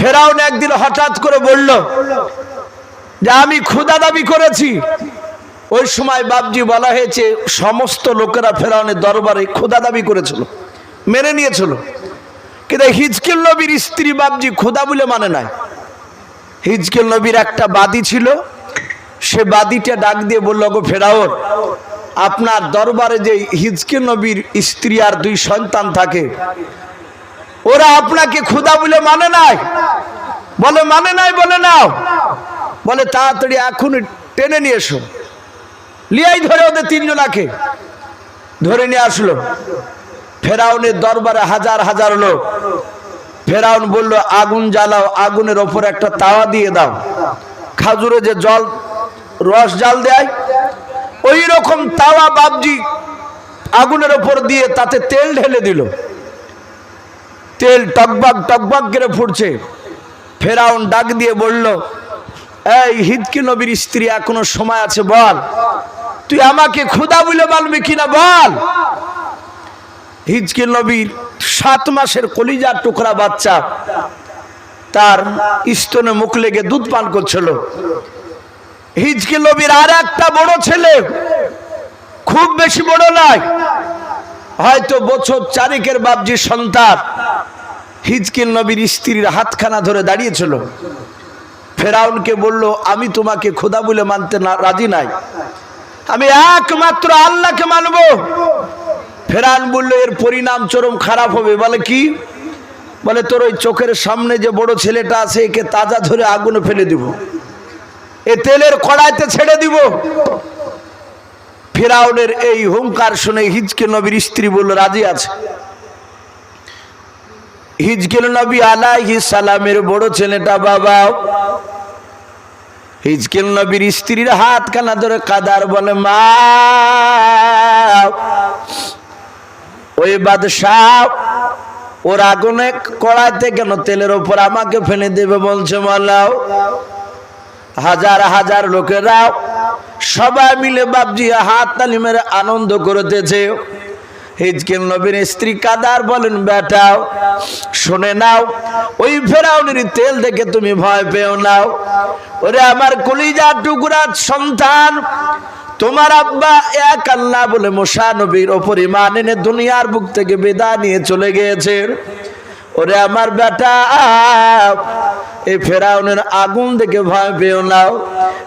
ফেরাউন একদিন হঠাৎ করে বলল যে আমি ক্ষুধা দাবি করেছি। ওই সময় বাপজি বলা হয়েছে সমস্ত লোকেরা ফেরাউনের দরবারে ক্ষুধা দাবি করেছিল, মেনে নিয়েছিল, কিন্তু হিজকিল নবীর স্ত্রী বাপজি ক্ষুধা বলে মানে নাই। হিজকিল নবীর একটা বাদী ছিল, সে বাদীটা ডাক দিয়ে বলল, গো ফেরাউন, আপনার দরবারে যে হিজকিল নবীর স্ত্রী আর 2 সন্তান থাকে, ওরা আপনাকে ক্ষুধা বলে মানে নাই। বলে মানে নাই, বলে নাও, বলে তাড়াতাড়ি এখন টেনে নিয়ে এসো। লিয়াই ধরে ওদের 3 জনাকে ধরে নিয়ে আসলো। ফেরাউনের দরবারে হাজার হাজার লোক। ফেরাউন বলল, আগুন জ্বালাও, আগুনের ওপর একটা তাওয়া দিয়ে দাও, খাজুরে যে জল রস জাল দেয় ওই রকম তাওয়া বাপজি আগুনের ওপর দিয়ে তাতে তেল ঢেলে দিল। তেল টকবাক টকবাক করে ফুটছে। ফেরাউন ডাক দিয়ে বলল, এই হিজকিল নবীর স্ত্রী, এখনো সময় আছে, বল তুই আমাকে ক্ষুধা বলে বলবি কিনা, বল। হিজকিল নবীর 7 মাসের কলিজার টুকরা বাচ্চা তার স্তনে মুখ লেগে দুধ পান করছিল। হিজকিল নবীর আর একটা বড় ছেলে, খুব বেশি বড় নয়, হয়তো বছর 4 বাপজি সন্তান, হিজকিল নবীর স্ত্রীর হাতখানা ধরে দাঁড়িয়েছিল। ফেরাউনকে বলল, আমি তোমাকে খোদা বলে মানতে রাজি নাই, আমি একমাত্র আল্লাহকে মানব। ফেরাউন বলল, এর পরিণাম চরম খারাপ হবে। বলে কি? বলে তোর ওই চোখের সামনে যে বড় ছেলেটা আছে, একে তাজা ধরে আগুনে ফেলে দিব, এ তেলের কড়াইতে ছেড়ে দিব। ফেরাউনের এই হুঙ্কার শুনে হিজকিল নবীর স্ত্রী বলল, রাজি আছে। হিজকিল নবী আলাইহিস সালামের বড় ছেলেটা বাবা হিজকিল নবীর স্ত্রীর হাত খানা ধরে কাদার, বলে মা, ওই বাদশাহ ওর আগুনে কড়াইতে কেন তেলের ওপর আমাকে ফেলে দেবে বলছে, মালাও। হাজার হাজার লোকেরা সবাই মিলে বাপজি হাত তালি মেরে আনন্দ করতেছে। হিজকিল নবীর স্ত্রী কাদার বলেন, বেটাও শুনে নাও, ওই ফেরাউনের তেল দেখে তুমি ভয় পেও নাও। ওরে আমার কলিজার টুকরা সন্তান, তোমার আব্বা এক আল্লাহ বলে মুসা নবীর ওপর ঈমান এনে দুনিয়ার বুক থেকে বিদায় নিয়ে চলে গিয়েছে। ওরে আমার বেটা, এই ফেরাউনের আগুন দেখে ভয় পেও নাও।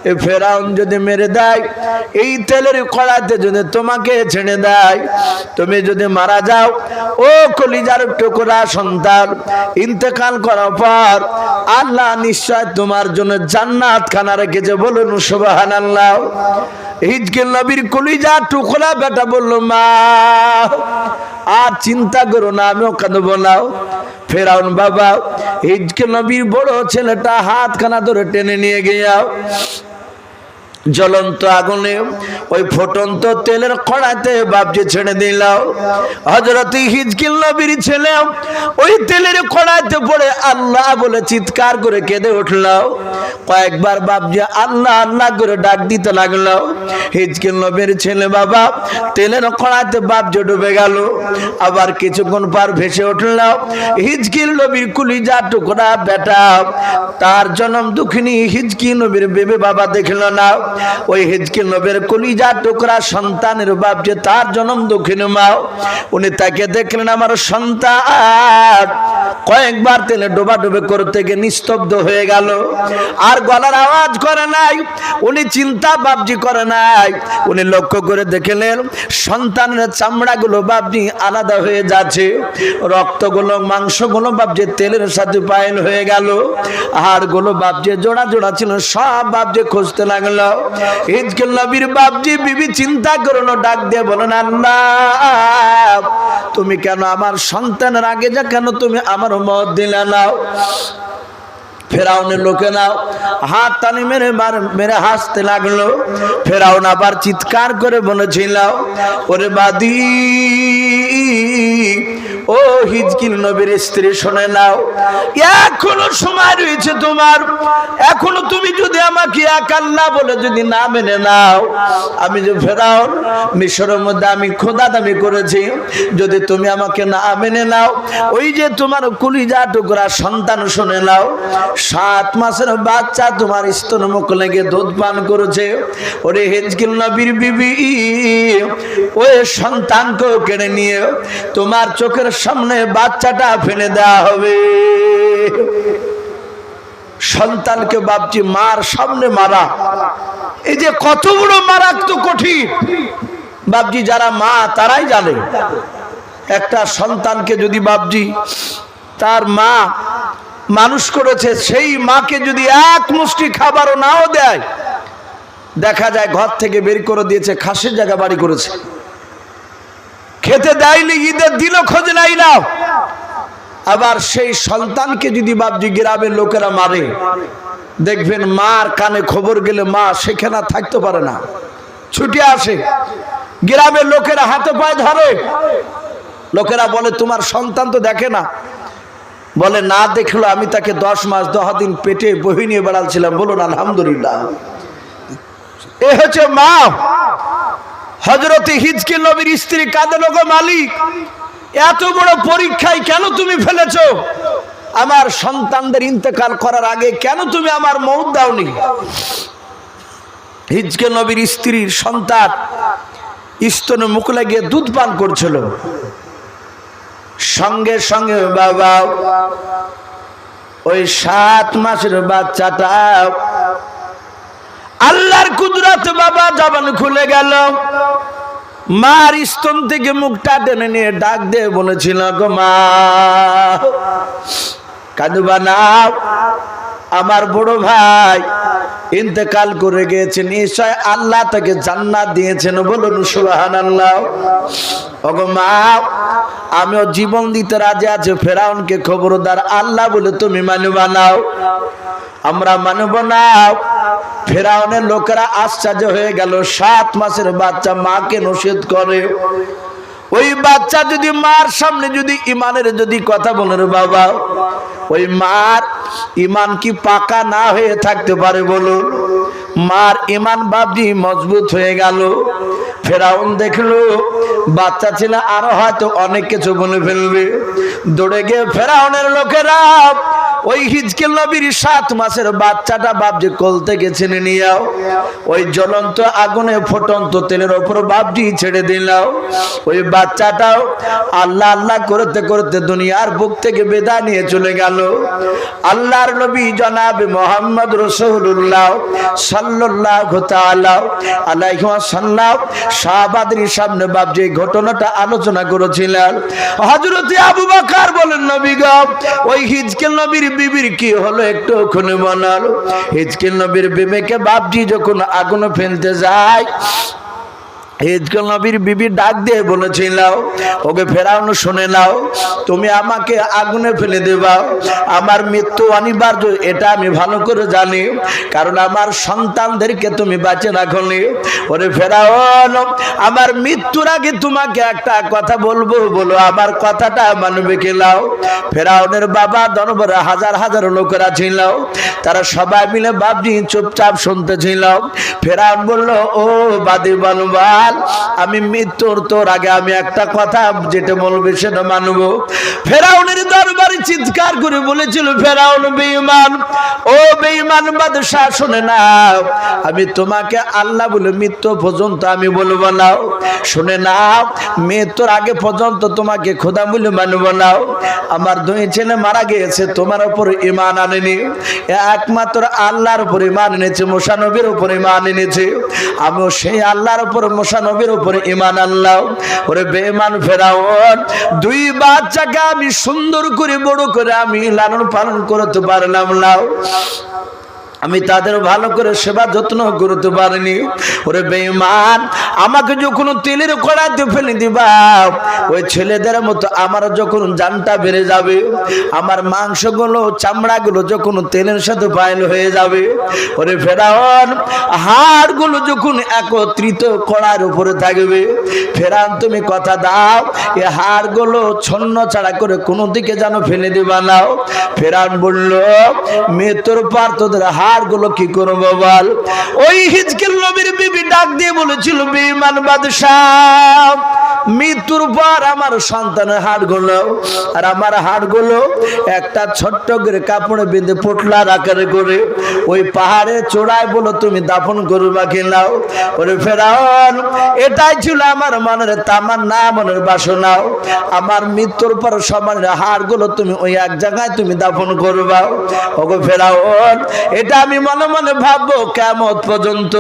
এই ফেরাউন যদি মেরে দেয়, এই তেলের কড়াইতে যদি তোমাকে ছেড়ে দেয়, তুমি যদি মারা যাও, ও কলিজার টুকরা সন্তান, ইন্তেকাল করার পর আল্লাহ নিশ্চয় তোমার জন্য জান্নাত খানা রেখেছে। বলুন সুবহানাল্লাহ। হিজকিল নবীর কলিজা টুকরা বেটা বলল, মা আর চিন্তা করো না, আমিও কাঁদবো না। ফেরাউন বাবা হিজকিল নবীর বড় ছেলেটা হাতখানা ধরে টেনে নিয়ে গিয়া জ্বলন্ত আগুনে ওই ফুটন্ত তেলের কড়াইতে বাপজি ছেড়ে দিল। হযরত হিজকিল নবীর ছেলে ওই তেলের কড়াইতে পড়ে আল্লাহ বলে চিৎকার করে কেঁদে উঠল। কয়েকবার বাপজি আল্লাহ আল্লাহ করে ডাক দিতে লাগলো। হিজকিল নবীর ছেলে বাবা তেলের কড়াইতে বাপজি ডুবে গেল। আবার কিছুক্ষণ পর ভেসে উঠল হিজকিল নবীর কলিজা টুকরা বেটা। তার জন্ম দুঃখিনী হিজকিল নবীর বেবে বাবা দেখল না। ওই হিজকিল নবীর কলিজা টুকরা সন্তানের বাপ যে তার জন্ম দক্ষিণ মা, উনি তাকে দেখলেন আমার সন্তান। কয়েকবার তেলে ডোবা ডুবে করতে গিয়ে নিস্তব্ধ হয়ে গেল, আর গলার আওয়াজ করে নাই। উনি চিন্তা বাপজি করে নাই, উনি লক্ষ্য করে দেখলেন সন্তানের চামড়াগুলো বাপজি আলাদা হয়ে যাচ্ছে, রক্তগুলো মাংসগুলো বাপজি তেলের সাথে পায়েল হয়ে গেল, হাড়গুলো বাপজি জোড়া জোড়া ছিল সব বাপজি খুঁজতে লাগলো। হিজকিল নবীর বাপজি বিবি চিন্তা করলো, ডাক দিয়ে বলেন, আল্লাহ তুমি কেন আমার সন্তানের আগে যা কেন তুমি আমার মত দিলে নাও। ফেরাউনের লোকেরা হাত টানি মেরে মেরে হাসতে লাগলো। ফেরাউন আবার চিৎকার করে বলেছিল, ওরে বাদী, ও হিজকিল নবীর স্ত্রী, শুনে নাও, এখনো সময় রয়েছে তোমার। এখনো তুমি যদি আমাকে এক আল্লাহ বলে যদি না মেনে নাও, আমি যে ফেরাউন মিশরের মধ্যে আমি খোদা দাবি করেছি, যদি তুমি আমাকে না মেনে নাও, ওই যে তোমার কলিজা টুকরা সন্তান, শুনে নাও, 7 মাসের বাচ্চা তোমার স্তন মুখ লেগে দুধ পান করেছে। ওরে হিজকিল নবীর বিবি, ওই সন্তানকে কেড়ে নিয়ে তোমার চোখের সামনে বাচ্চাটা ফেলে দেওয়া হবে। সন্তানকে বাপজি মার সামনে মারা, এই যে কত বড় মারাত্মক কঠিন বাপজি, যারা মা তারাই জানে। একটা সন্তানকে যদি বাপজি তার মা মানুষ করেছে, সেই মাকে যদি এক মুষ্টি খাবারও নাও দেয়, দেখা যায় ঘর থেকে বের করে দিয়েছে, খাসির জায়গা বাড়ি করেছে, খেতে দেয়নি, ঈদের দিনও খোঁজ নাই না। আবার সেই সন্তানকে যদি বাপজি গ্রামের লোকেরা মারে, দেখবেন মার কানে খবর গেলে মা সেখানে থাকতে পারে না, ছুটে আসে, গ্রামের লোকেরা হাতে পায়ে ধরে। লোকেরা বলে তোমার সন্তান তো দেখে না, বলে না দেখলো, আমি তাকে 10 মাস 10 দিন পেটে বহি নিয়ে বেড়াচ্ছিলাম। বলুন আলহামদুলিল্লাহ। এ হচ্ছে মা। হযরত হিজকিল নবীর স্ত্রী কাঁদেন, গো মালিক, এত বড় পরীক্ষায় কেন তুমি ফেলেছো? আমার সন্তানদের ইন্তেকাল করার আগে কেন তুমি আমার মউত দাওনি? হিজকিল নবীর স্ত্রীর সন্তান স্তনে মুখ লাগিয়ে দুধ পান করছিল। সঙ্গে সঙ্গে বাবা ওই 7 মাসের বাচ্চাটা আল্লাহর কুদরত বাবা জবান খুলে গেল। মার স্তন থেকে মুখটা টেনে নিয়ে ডাক দিয়ে বলেছিল, গো মা, কাঁদবা না, আমার বড় ভাই ইন্তেকাল করে গিয়েছে, নিশ্চয় আল্লাহ তাকে জান্নাত দিয়েছেন। বলুন সুবহানাল্লাহ। ওগো মা, আমিও জীবন দিতে রাজি আছি, ফেরাউনকে খবরদার আল্লাহ বলে তুমি মানবা নাও। আমরা মানব না। ফেরাউনের লোকেরা আশ্চর্য হয়ে গেল, 7 মাসের বাচ্চা মাকে নসিহত করে। ওই বাচ্চা যদি মার সামনে যদি ইমানের যদি কথা বলে, রে বাবা, ওই মার ইমান কি পাকা না হয়ে থাকতে পারে? বলুন। মার ইমান বাবজি মজবুত হয়ে গেল। ফেরাউন দেখলো বাচ্চা ছিল, আরো হয়তো অনেক কিছু বলে ফেলবে। দৌড়ে গিয়ে ফেরাউনের লোকেরা ওই হিজকিল নবীর 7 মাসের বাচ্চাটা বাবজি কোল থেকে ছিনে নিয়ে ওই জ্বলন্ত আগুনে ফুটন্ত তেলের উপর বাবজি ছেড়ে দিলাও। ওই বাচ্চাটাও আল্লাহ আল্লাহ করতে করতে দুনিয়ার বুক থেকে বিদায় নিয়ে চলে গেল। আল্লাহর নবী জনাবে মুহাম্মদ রাসূলুল্লাহ সাল্লাল্লাহু তাআলা আলাইহি ওয়াসাল্লাম সাহাবাদের সামনে বাবজি ঘটনাটা আলোচনা করেছিলেন। হযরত আবু বকর বলেন, নবী গো, ওই হিজকিল নবীর বিবির কি হলো একটু খুলে বলাল। হিজকিল নবীর বিবিকে বাবজি যখন আগুনে ফেলতে যায়, হিজকিল নবীর বিবি ডাক দিয়ে বলেছিল, ওকে ফেরাউন, শুনে নাও, তুমি আমাকে আগুনে ফেলে দেবা, আমার মৃত্যু অনিবার্য, এটা আমি ভালো করে জানি, কারণ আমার সন্তানদেরকে তুমি বাঁচে রাখনি। ওরে ফেরাউন, আমার মৃত্যুর আগে তোমাকে একটা কথা বলবো, বলো, আমার কথাটা মানবে কি? লাও। ফেরাউনের বাবা দরবারে হাজার হাজার লোকেরা ছিল, তারা সবাই মিলে বাবজি চুপচাপ শুনতেছিল। ফেরাউন বলল, ও বাদী বানবাল, আমি মৃত্যুর তোর আগে আমি একটা কথা যেটা বলবে সেটা মানবো। ফেরাউনের দরবারে চিৎকার করে বলেছিল, ফেরাউন বেঈমান, ও বেঈমান বাদশা, শুনে নাও, আমি তোমাকে আল্লাহ বলে মৃত্যু পর্যন্ত আমি বলবো না। শুনে নাও, মৃত্যুর আগে পর্যন্ত তোমাকে খোদা বলে মানবো না। আমার 2 ছেলে মারা গিয়েছে, তোমার উপর ঈমান আনেনি, একমাত্র আল্লাহর উপর ঈমান এনেছে, মুসা নবীর উপর ঈমান এনেছে। আমিও সেই আল্লাহর উপর মুসা নবীর উপরে ঈমান আনলাম। ওরে বেঈমান ফেরাউন, 2 বাচ্চাকে আমি সুন্দর করে বড় করে আমি লালন পালন করতে পারলাম না। আমি তাদের ভালো করে সেবা যত্ন করতে পারিনি। ওরে বেঈমান, আমাকে যখন তেলের কড়াইতে ফেলে দিবা, ওই ছেলেদের মতো আমার যখন জানটা বেড়ে যাবে, আমার মাংসগুলো চামড়াগুলো যখন তেলের সাথে ফাইল হয়ে যাবে, ওরে ফেরাউন হাড়গুলো যখন একত্রিত কড়ার উপরে থাকবে, ফেরাউন তুমি কথা দাও এ হাড়গুলো ছন্ন ছাড়া করে কোনো দিকে যেন ফেলে দিবা না। ফেরাউন বলল, মৃত্যুর পর তোদের হাড়গুলো কি করবো বল? ওই হিজকিল নবীর বিবি ডাক দিয়ে বলেছিল, বেঈমান বাদশাহ, মৃত্যুর পর আমার সন্তানের হাড়গুলো আর আমার হাড়গুলো একটা ছোট্ট করে কাপড়ে বেঁধে পোটলার আকারে করে ওই পাহাড়ের চূড়ায় বলো তুমি দাফন করবা কিনা। ওরে ফেরাউন, এটাই ছিল আমার মনের তামান্না, মনের বাসনা। আমার মৃত্যুর পর সবার হাড়গুলো তুমি ওই এক জায়গায় তুমি দাফন করবা। ওগো ফেরাউন, এটা আমি মনে মনে ভাববো কিয়ামত পর্যন্ত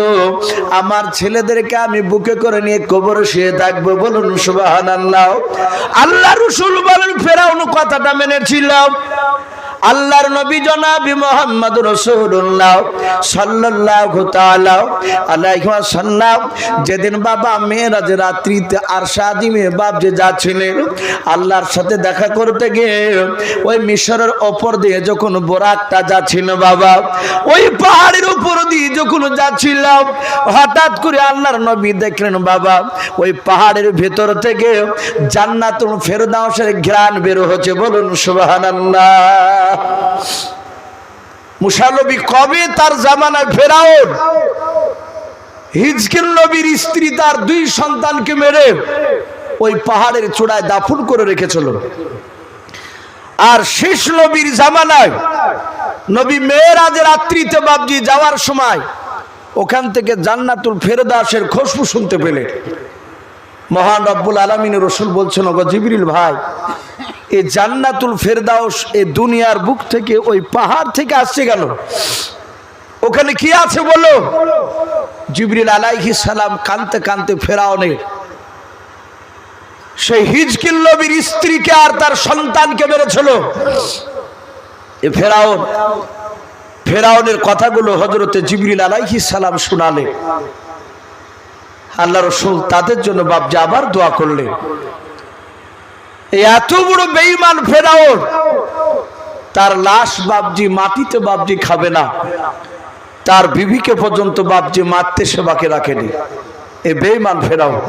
আমার ছেলেদেরকে আমি বুকে করে নিয়ে কবরে শুয়ে থাকবো। বলুন সুবহানাল্লাহ। আল্লাহ রাসূল বলেন, ফেরাউন কথাটা মেনেছিল। আল্লাহর নবী জনাবি মুহাম্মদ রাসূলুল্লাহ সাল্লাল্লাহু তাআলা আলাইহি ওয়াসাল্লাম যেদিন বাবা মেরাজের রাত্রিতে আরশে আজিমে বাপ যে যাচ্ছিলেন আল্লাহর সাথে দেখা করতে গিয়ে, ওই মিশরের ওপর দিয়ে যখন বোরাকটা যাচ্ছিল বাবা, ওই পাহাড়ের উপর দিয়ে যখন যাচ্ছিল, হঠাৎ করে আল্লাহর নবী দেখলেন বাবা ওই পাহাড়ের ভেতর থেকে জান্নাতুল ফেরদাউসের ঘ্রাণ বের হচ্ছে। বলুন সুবহানাল্লাহ। মুসা নবী কবে তার জামানায় ফেরাউন হিজকিল নবীর স্ত্রী তার 2 সন্তানকে মেরে ওই পাহাড়ের চূড়ায় দাফন করে রেখেছিল। আর শেষ নবীর জামানায় নবী মেরাজের রাত্রিতে বাবজি যাওয়ার সময় ওখান থেকে জান্নাতুল ফেরদাউসের খুশবু শুনতে পেলেন। মহান রব্বুল আলামিনের রাসূল বলছেন, ওগো জিবরিল ভাই, এই জান্নাতুল ফেরদাউস এই দুনিয়ার বুক থেকে ওই পাহাড় থেকে আসছে কেন? ওখানে কি আছে বলো? জিবরিল আলাইহিস সালাম কাঁদতে কাঁদতে ফেরাউনের সেই হিজকিল নবীর স্ত্রীকে আর তার সন্তানকে মেরেছিল। এ ফেরাউনের কথাগুলো হযরতে জিবরিল আলাইহিস সালাম শোনালেন। আল্লাহ রাসূল তাদের জন্য বাপজি আবার দোয়া করলেন। এত বড় বেঈমান ফেরাউন, তার লাশ বাপজি মাটিতে বাপজি খাবে না, তার বিবিকে পর্যন্ত বাপজি মারতে সেবাকে রাখেনি। এ বেঈমান ফেরাউন।